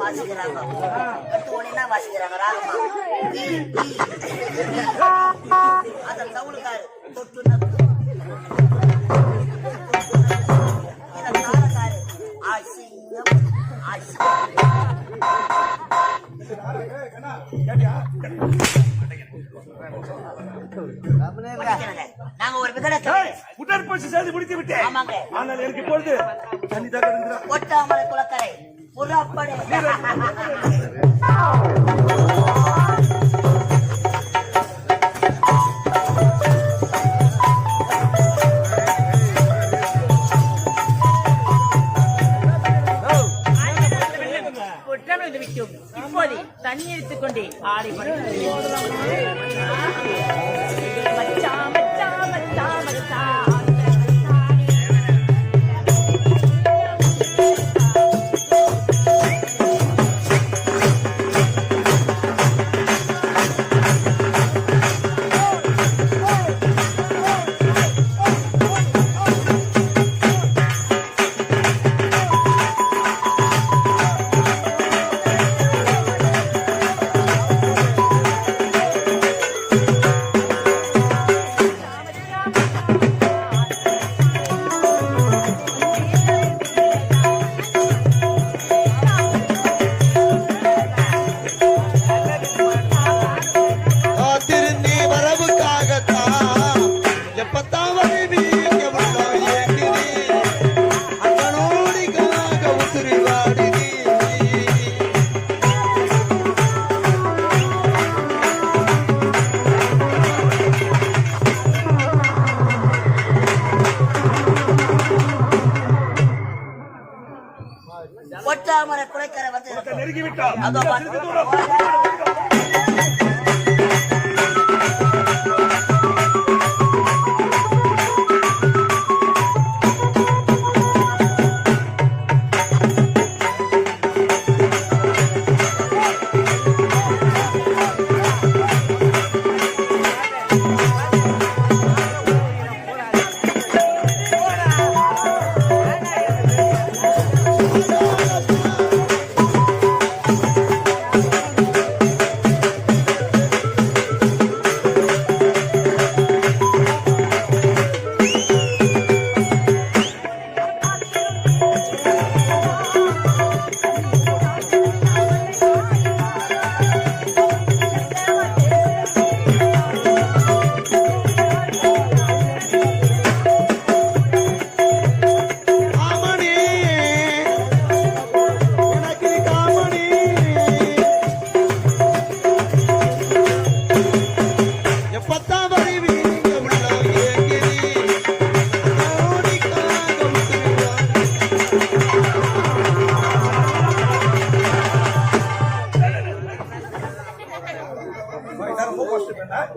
வாசிக்கிறாங்க வாசிக்கிறாங்க ராகமா அந்த தவுளுக்காரு தொட்டு தாரக்காரு ஆசிங்கம் நாங்க ஒரு உடற்பயிற்சி செய்து முடித்து விட்டேன். ஆமாங்க. ஆனால் எனக்கு இப்பொழுது ஒட்டாமலை குளக்கரை புறப்படு. இப்போது தண்ணி எடுத்துக் கொண்டே ஆடி ஒட்டாமரை குறைக்கரை வந்து நெருங்கிவிட்டார்.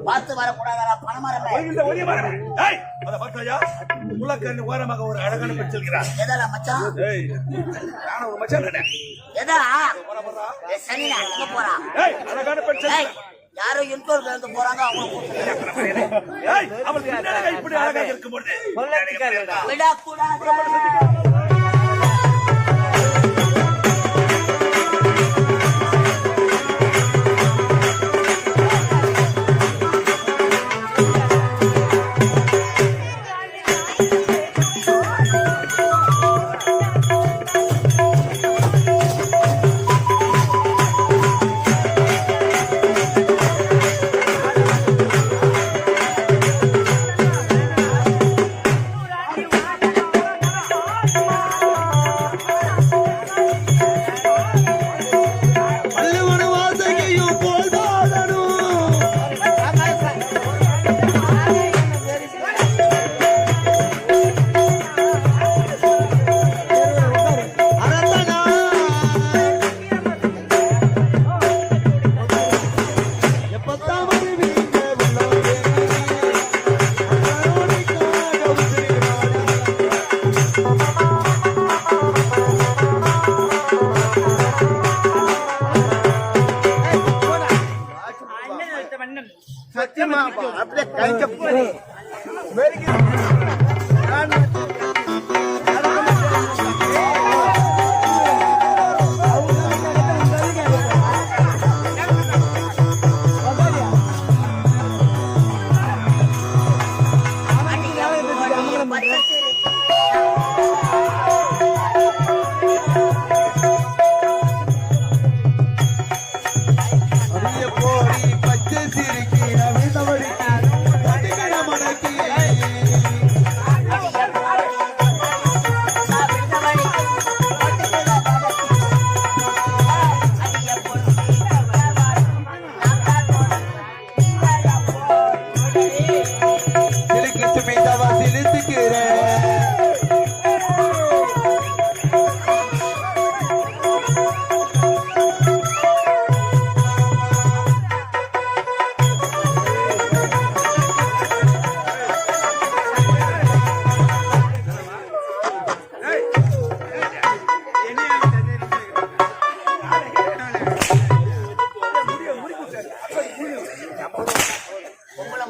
பார்த்து வரக்கூடாதா பணமரமே ஓரமாக ஒரு அழகான பெண் செல்கிறார். எதா மச்சான்? ஒரு மச்சான் எதா சனி எங்க போறான்? அழகான பெண் யாரோ இன்டோர் இருந்து போறாங்க. அவங்க இப்படி அழகாக இருக்கும்போது விடக்கூடாது.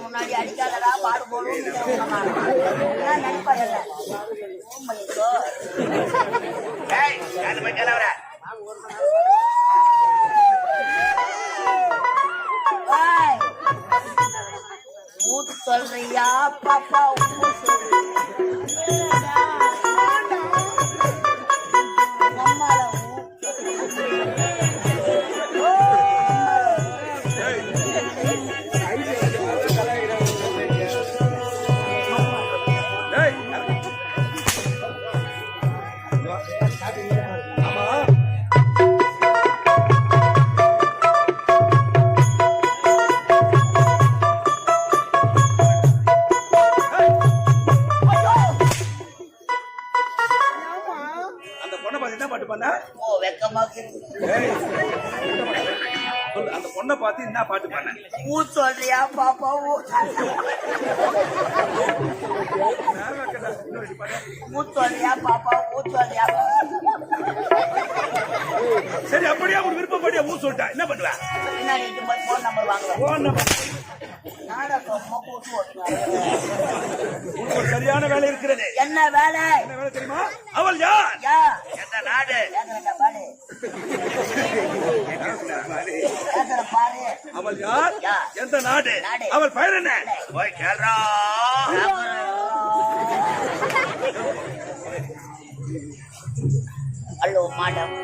முன்னாடி அடிக்காதடா பாடு போடும் நினைப்பா ஊத்து சொல்றியா பாப்பா அந்த பொண்ணை பார்த்து என்ன பாட்டு பண்ண ஊ சொல்றியா பாப்பா ஊ சொல்றியா பாப்பா ஊ சொல்றியா சரி அப்படியே அவங்க விருப்பப்படியா ஊ சொல்லிட்டா என்ன பண்ணுவேன் போன் நம்பர் வாங்குவேன் போன் நம்பர் சரியான வேலை இருக்கிறது என்ன வேலை தெரியுமா அவள் யார் எந்த நாடு அவள் யார் எந்த நாடு அவள் பெயர் என்ன போய் கேள்றா ஹலோ மேடம்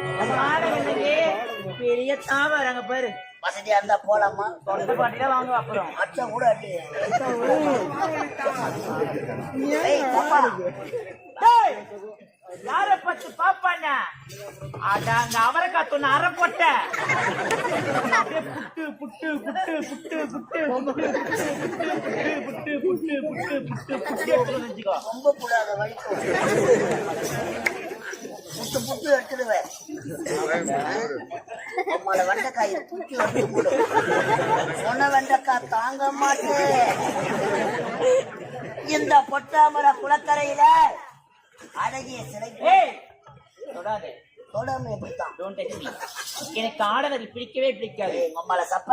பெரிய தாவறாங்க பாரு வசதியா இருந்தா போலாமா தொண்டை பாட்டில வாங்க அப்புறம் அச்சம் கூட அடி யார பத்து பாப்பாண்ணா அங்க அவரைக்காய் தொண்ணு அரை போட்ட புட்டு புட்டு புட்டு புட்டு புட்டு புட்டு புட்டு புட்டு புட்டு புட்டு புட்டு ரொம்ப கூடாத வலிக்கும் புட்டு புட்டு எடுத்துடுவேன் உம்மளை வெண்டைக்காய் புட்டி எடுத்து போடு சொன்ன வெண்டைக்காய் தாங்க மாட்டேன் இந்த பொட்டாமர குளக்கரையில அழகிய சிலை தொடாதே தொடாம எப்படித்தான் எனக்கு ஆடவர் பிடிக்கவே பிடிக்காது உம்மளை சப்ப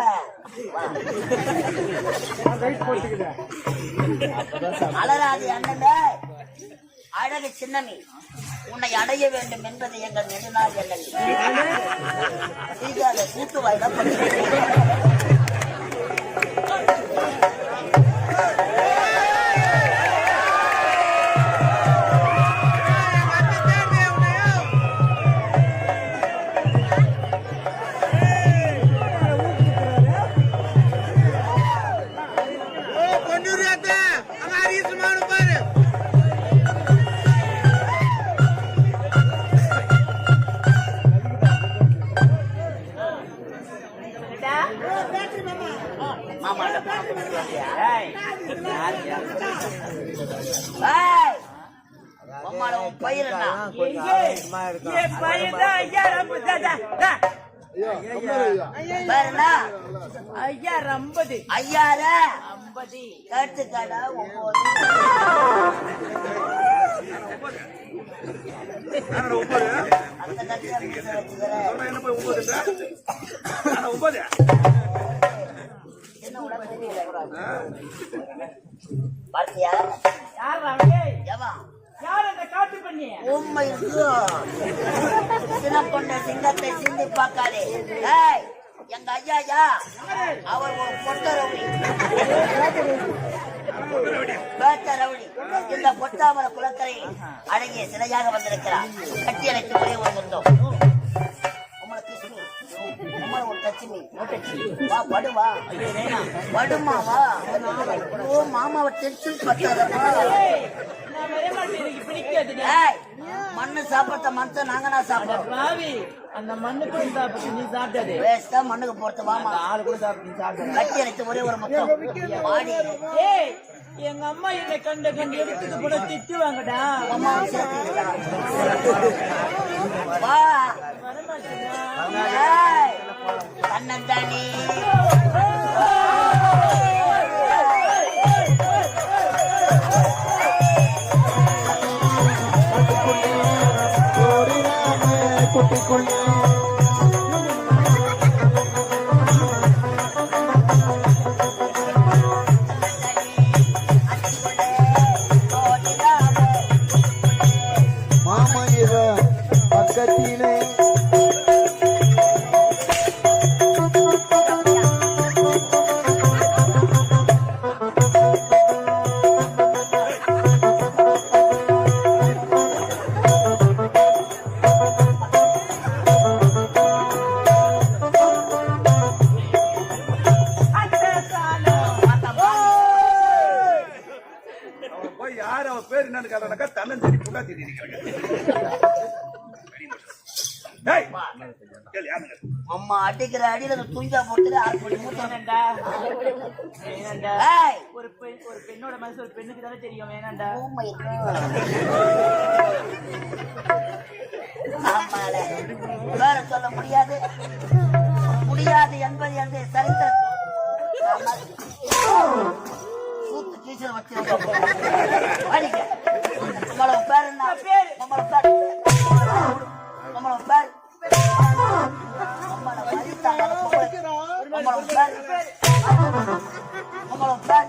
அலராதி அண்ணனே அழகு சின்னமி உன்னை அடைய வேண்டும் என்பது எங்கள் நெடுநாள் எண்ணம் சீக்கிர கூட்டு வாயில ஐயார 50 கேட்டுக்கடா 9 பார்த்தியா உண்மை சின்ன பொண்ணு சிங்கத்தை சிந்தி பார்க்காதே எங்க ஐயா அவர் ஒரு பொட்டரவி பேச்ச ரவுடி இந்த பொட்டாமர குளக்கரையில் அழகிய சிலையாக வந்திருக்கிறார். கட்டி அணைத்து ஒரே ஒரு முத்தம். உங்களை கிருஷ்ணி, உங்களை ஒரு லட்சுமி, வா படுவா, படுமா வா. ஓ மாமாவை டென்ஷன் பத்தாதமா. மண்ணு சாப்பிட்ட மனுஷன் நாங்கனா சாப்பிடுறோம். அந்த மண்ணுக்கு சாப்பிட்டு நீ சாப்பிட்டது வேஸ்டா மண்ணுக்கு போறது. வாமா ஆளு கூட சாப்பிட்டு நீ சாப்பிட்டது. கட்டி அணைத்து ஒரே ஒரு முத்தம். மாடி ஏய் எங்க அம்மா என்னை கண்டு எடுத்துட்டு கூட திட்டுவாங்கடா. அம்மா வா கண்ணந்தானே தன்னஞ்சரி புண்டா திட்டி அம்மா அடிக்கிற அடியில துஞ்சா போட்டு ஒரு பெண்ணோட மனசு ஒரு பெண்ணுக்கு தானே தெரியும். வேணாண்டா வேற சொல்ல முடியாது முடியாது என்பது என்று சரித்திர டீச்சர் வச்சு நம்மளோட பேர் என்ன? நம்மளோட பேர் நம்மளோட பேர் நம்மளோட பேர் நம்மளோட பேர்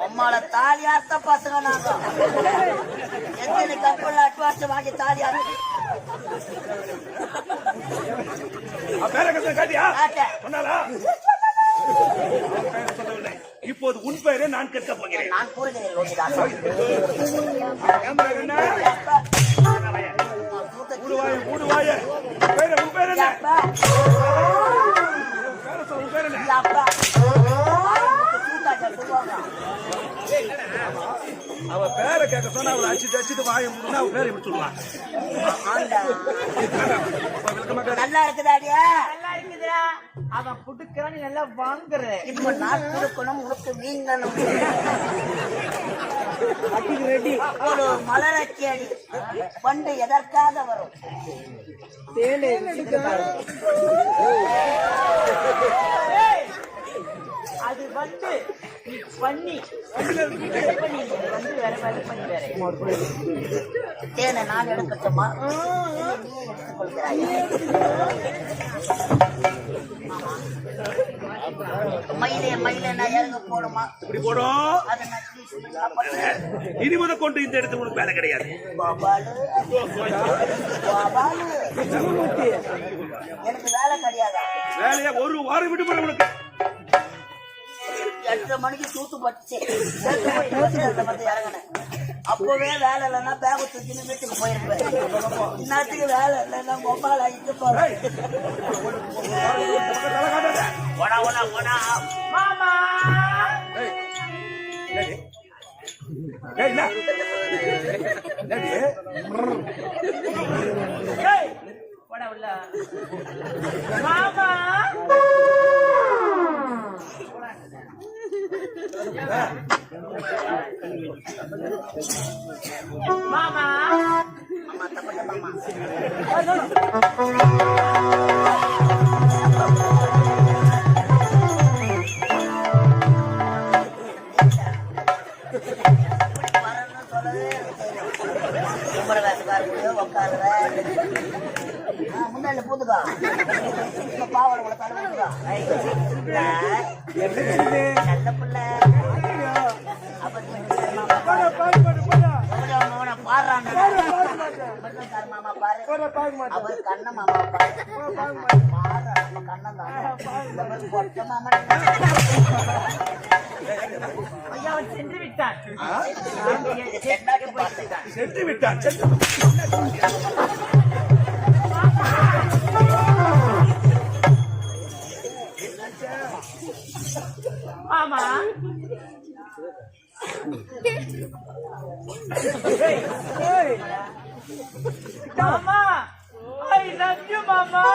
அம்மால தாலியார்த்த பசங்க நாங்க எத்தனை கப்பல் அட்வான்ஸ் வாங்கி தாலியார் இப்போது உன் பெயரை நான் கேட்க போகிறேன். நான் கூறுகிறேன் அவ பேரை கேட்க சொன்னா அவளை அடிச்சுட்டு அடிச்சுட்டு வாய முடியும். அவ பேரை எப்படி சொல்லுவான்? நல்லா இருக்குதாடியா? நல்லா இருக்குதா? அவன் புடுக்கிறான், நீ நல்லா வாங்குற. இப்ப நான் கொடுக்கணும் உனக்கு நீங்களும் ஒரு மலரச்சி அடி பண்டு எதற்காக வரும்? அது வந்து பண்ணி வந்து வேற வேலை பண்ணி வேற தேனை நான் எடுக்கட்டுமா? நீ எடுத்துக்கொள்கிறாய். மயிலே மயிலே நான் இறங்க போடுமா? இப்படி போடும். அதை நான் இனி முத கொண்டு இந்த இடத்துல உனக்கு வேலை கிடையாது. பாபாலு பாபாலு எனக்கு வேலை கிடையாதா? வேலையா ஒரு வாரம் விடுமுறை உனக்கு. 8:30 மணிக்கு தூத்து பட்டுச்சு. இறங்கினேன். அப்பவே வேலை இல்லைன்னா பேக தூக்கின்னு வீட்டுக்கு போயிருப்பேன். இன்னத்துக்கு வேலை இல்லைன்னா மொபைல் ஆகிட்டு போறேன். மாமா மாமா மாமா முன்னாடி பூத்துக்கா நல்ல பிள்ளை பாடுறான் மாமா பாரு அவர் கண்ண மாமா பாரு கண்ணம் தான் கொட்ட மாமா அவன் சென்று விட்டான். சென்று விட்டான் ஆமா மாமா ஐ லவ் யூ மாமா.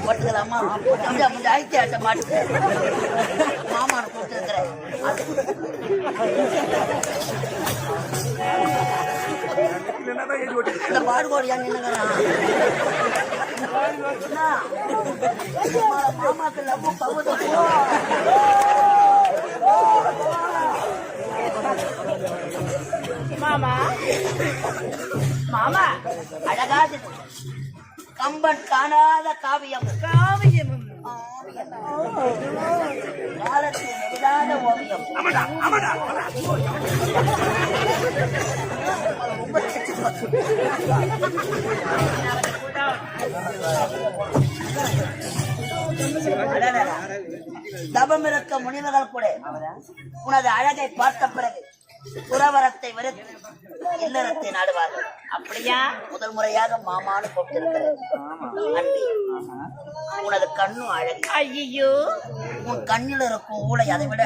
பட்டுக்கலாமா ஐக்கிய மாட்டு மாமான கூப்பிட்டு இருக்கிறேன் இந்த பாடுகோடு ஏன் நின்னுங்கிறான் மாமாக்கு லவ் கவுத மாமா மாமா அழகாது கம்பன் காணாத காவியம் காவியம் காலத்தில் நெருடாத ஓவியம் தபம் இருக்க முனிவர்கள் கூட உனது அழகை பார்த்த பிறகு துறவரத்தை வெறுத்து இல்லறத்தை நாடுவார்கள். அப்படியா? முதல் முறையாக மாமான்னு கூப்பிட்டிருக்கிறேன். உனது கண்ணும் அழகு. ஐயோ, உன் கண்ணில் இருக்கும் ஊளை அதை விட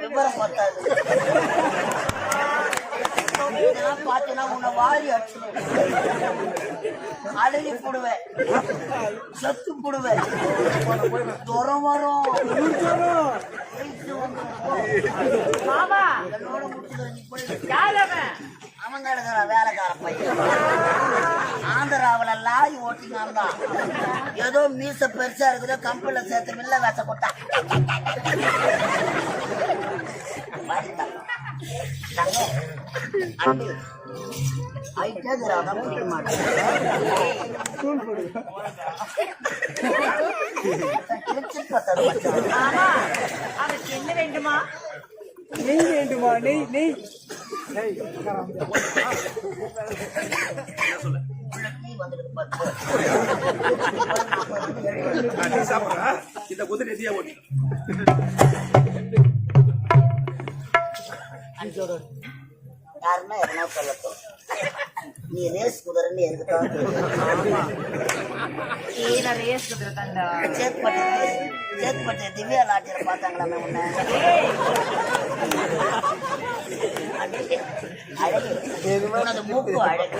விவரம் பார்த்தாது. பாத்தீங்கன்னா உன்னை வாரி அடிச்சு அழகி போடுவேன், சத்து போடுவேன், துரம் வரும். மாமா என்னோட முடிச்சுக்கிறேன். யார் அவன்? அவங்க இருக்கிற வேலைக்கார பையன் ஆந்திராவில லாரி ஓட்டிங்க தான். ஏதோ மீச பெருசா இருக்குதோ கம்பெனில சேர்த்து மில்ல வேச போட்டா அவனுக்கு என்ன வேண்டுமா? நெய் வேண்டுமா? நெய் நெய் இந்த குதிரை எதியா ஓட்டி யாருன்னா எதனா சொல்லட்டும். நீ ரேஸ் குதிரைன்னு எனக்கு தான் ரேஸ் குதிரை தாண்டா. சேத்பட்டு திவ்யா லாட்சியில பார்த்தாங்களாமே உன்ன. அழகு உனது மூக்கு அழகு.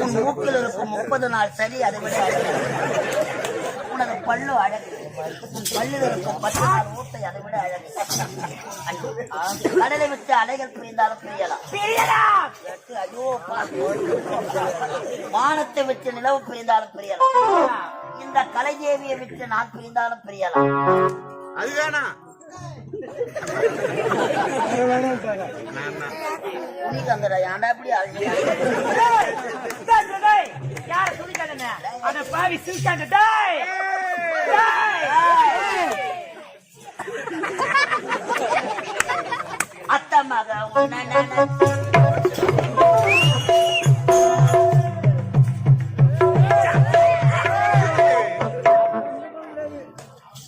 உன் மூக்கில் இருக்கும் 30 நாள் சரி அதை விட அழகு. உனது பல்லு அழகு. உன் பல்லில் இருக்கும் 10 நாள் ஊட்டை அதை விட அழகு. கடலை விட்டு அலைகள் பிரிந்தாலும் பிரியலாம். ஐயோ, வானத்தை விட்டு நிலவு பிரிந்தாலும் பிரியலாம். இந்த கலைஜேவியை விட்டு நான் பிரிந்தாலும் பிரியலாம். அது வேணாம். ஏன்டா இப்படி யார சொல்லி பாவி சிரிக்காண்ட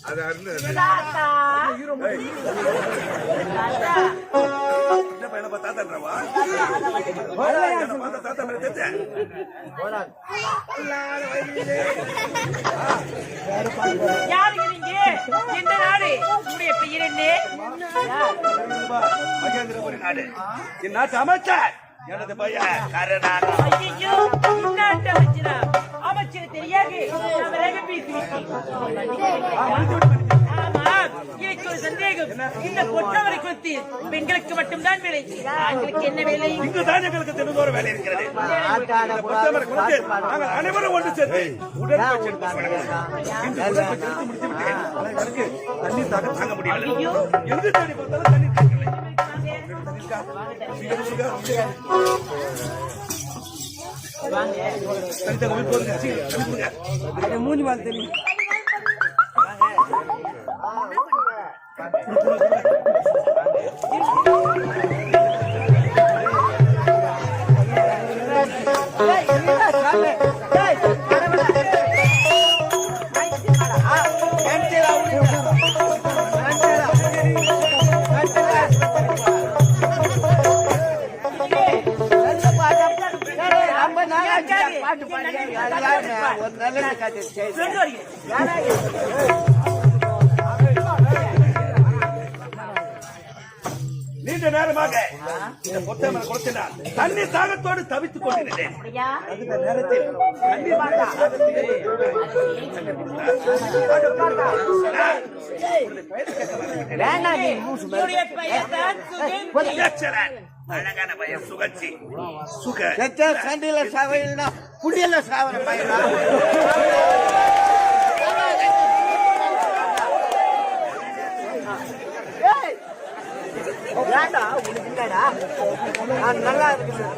அது அருண் என்ன பையனை பார்த்தா தாத்தான்றவா என்ன பார்த்தா தாத்தா மேல தெரிஞ்ச யாருங்க நீங்க? எந்த நாடு? உங்களுடைய பெயர் என்ன? மகேந்திரபுரி நாடு இந்நாட்டு அமைச்சர் எனது பையன் கருணாகரன். ஐயோ, இன்னாட்டு அமைச்சரா? அமைச்சர் தெரியாது. நான் வேக பேசுகிறேன். ஆமா, எனக்கு ஒரு சந்தேகம். இந்த பொற்றவரை குறித்து பெண்களுக்கு மட்டும்தான் வேலை, ஆண்களுக்கு என்ன வேலை? இங்கு தான் எங்களுக்கு தினந்தோறும் வேலை இருக்கிறது. இந்த பொறுத்தவரை குறித்து நாங்கள் அனைவரும் ஒன்று சேர்ந்து உடற்பயிற்சி எடுத்து வருகிறோம். இந்த உடற்பயிற்சி எடுத்து முடித்துவிட்டேன். ஆனால் எனக்கு தண்ணீர் தாங்க முடியவில்லை. எங்கு தேடி பார்த்தாலும் தண்ணீர் கிடைக்கவில்லை. மூஞ்சி மாதிரி தெரியும். நீண்ட நேரமாக இந்த பொத்தமரை கொடுத்தினார் தண்ணீர் தாகத்தோடு தவித்துக் கொண்டிருந்தேன். அந்த நேரத்தில் தண்ணீர் அழகான பையன் சுகச்சி சுக சண்டையில சாவையில்னா புடியல சாவர பையனா ஏண்டா உனக்கு இல்லடா நான் நல்லா இருக்கேன்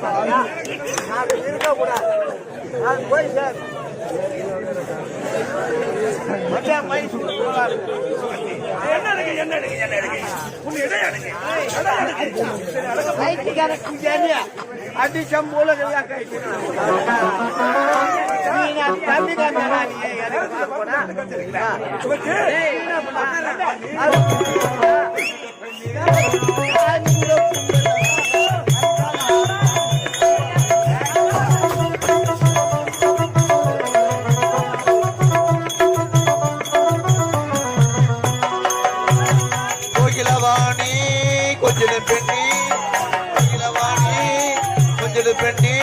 நான் இருக்க கூடாது நான் போய் சார் மச்சான் மைசூர் போறாரு என்ன எடுங்க என்ன எடுங்க என்ன எடுங்க உன் இடையே எடுங்க ரைட்டுக்கார குஞ்சானியா அடிச்சம் போல கையா கைட்டு நீ நான் தம்பி காமரா நீ எனக்கு போடா சுகச்சி கோகிலவாணி கொஞ்சம் பெண்ணி கோகிலவாணி கொஞ்சம் பெண்ணி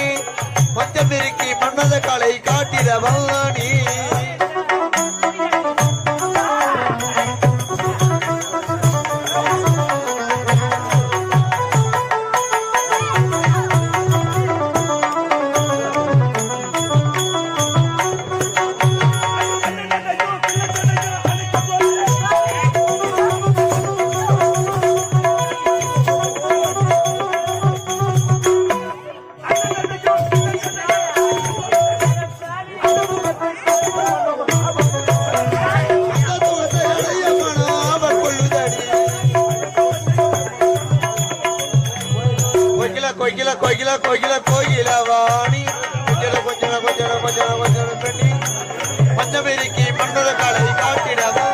கொஞ்சம் இருக்கி மன்னத காலை காட்டிடவாணி கோகில கோகில கோகில கோகிலவாணி கொஞ்சம் கொஞ்சம் கொஞ்சம் கொஞ்சம் கொஞ்சம் பெண்ணி கொஞ்சம் இருக்கி மன்னத காலை காட்டிடவா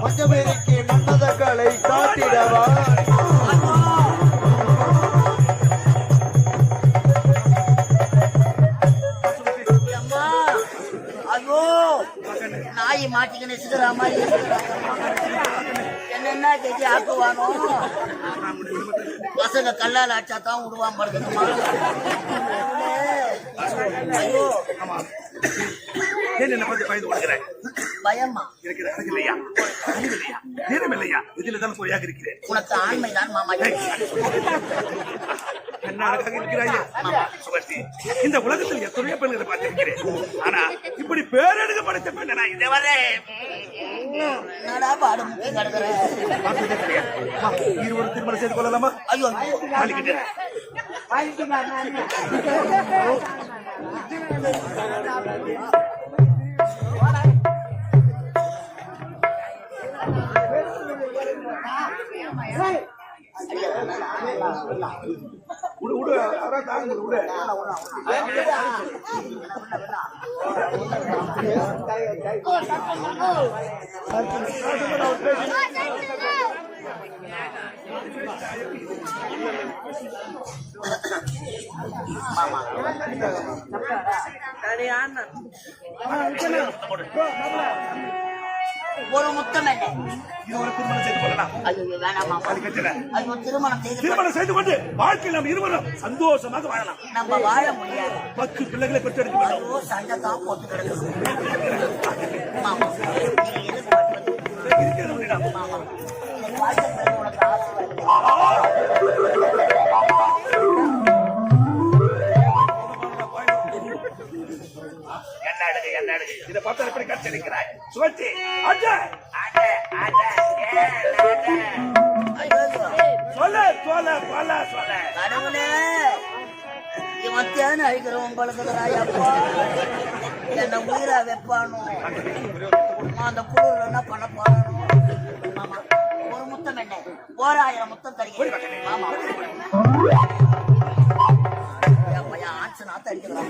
பஞ்சமேரிக்கு மன்னத காலை காட்டிடவா ஐயோ நாய் மாட்டிக்கின்னு சிக்கிற மாதிரி என்னென்ன கெஜி ஆக்குவானோ பசங்க கல்லால் அடிச்சா தான் விடுவான் படுக்கணுமா ஐயோ ஏன் என்ன பார்த்து பயந்து கொடுக்கிறேன் பயமா இருக்கிற அழகு இல்லையா அறிவு இல்லையா நேரம் இல்லையா இதில் தான் பொய்யாக இருக்கிறேன் உனக்கு ஆண்மைதான் மாமா என்ன அழகாக இருக்கிறாயே சுகர்த்தி இந்த உலகத்தில் எத்தனையோ பெண்களை பார்த்திருக்கிறேன் ஆனா இப்படி பேரெடுக்க படைத்த பெண்ணை நான் இதுவரை என்னடா பாடு முக்கிய கிடக்குறேன் இருவரும் திருமணம் செய்து கொள்ளலாமா ஐயோ நாளைக்கு விடு விடு அதான் தாங்க விடு ஒரு முத்தம் என்ன இருவரும் திருமணம் செய்து கொள்ளலாம் ஐயோ வேணாம் மாமா ஐயோ திருமணம் செய்து திருமணம் செய்து கொண்டு வாழ்க்கையில் நாம் இருவரும் சந்தோஷமாக வாழலாம் நம்ம வாழ முடியாது 10 பிள்ளைகளை பெற்றெடுக்க வேண்டும் ஐயோ சண்டை தான் போட்டு கிடக்குது மாமா நீங்க எதிர்பார்ப்பது இருக்கிறது உன்னிடம். மாமா இந்த வாழ்க்கை பிறகு உனக்கு ஆசை வருது. என்ன அழகு இதை பார்த்தா எப்படி கட்டளிக்கிறாய் சுவச்சி ஐயோ சொல்ல சொல்ல சொல்ல சொல்ல கடவுளே இவன் தேன் அழிக்கிறவன் பழகுறாயப்பா என்ன உயிரா வைப்பானோ அந்த குளிர்ல என்ன பண்ண போறானோ மாமா ஒரு முத்தம் என்ன 1000 முத்தம் தருகிறேன் மாமா என் பையன் ஆன்சு நாத்த அடிக்கிறான்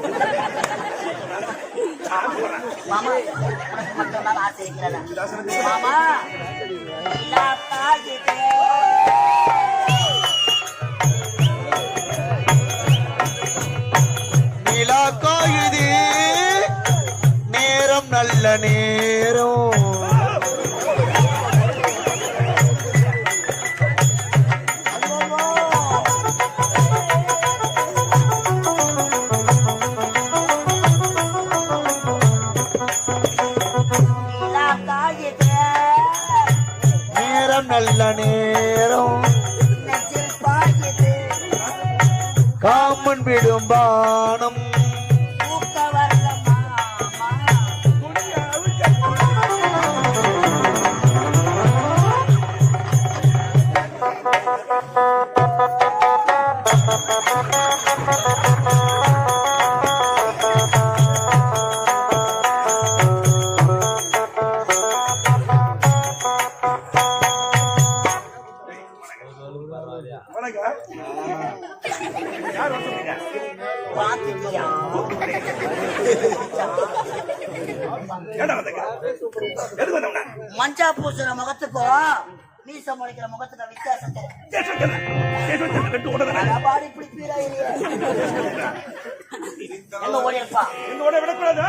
மாமா உனக்கு மட்டும்தான் ஆசை இருக்கிறதா மாமா இல்லா தாகிட்டே நிலா காயுது நேரம் நல்ல நேரம் நேரம் நல்ல நேரம் காமன் விடும் பானம் வணக்கம் யார் வந்தீங்க ஏடா வந்தீங்க எது வந்தவங்க மஞ்சா பூசுற முகத்துக்கும் மீச முளைக்கிற முகத்துக்கும் வித்தியாசத்தை கட்டு ஓடுறேன் இப்படி பீராயிரியே எங்க ஓடியிருப்பா இந்த ஓட விடக்கூடாது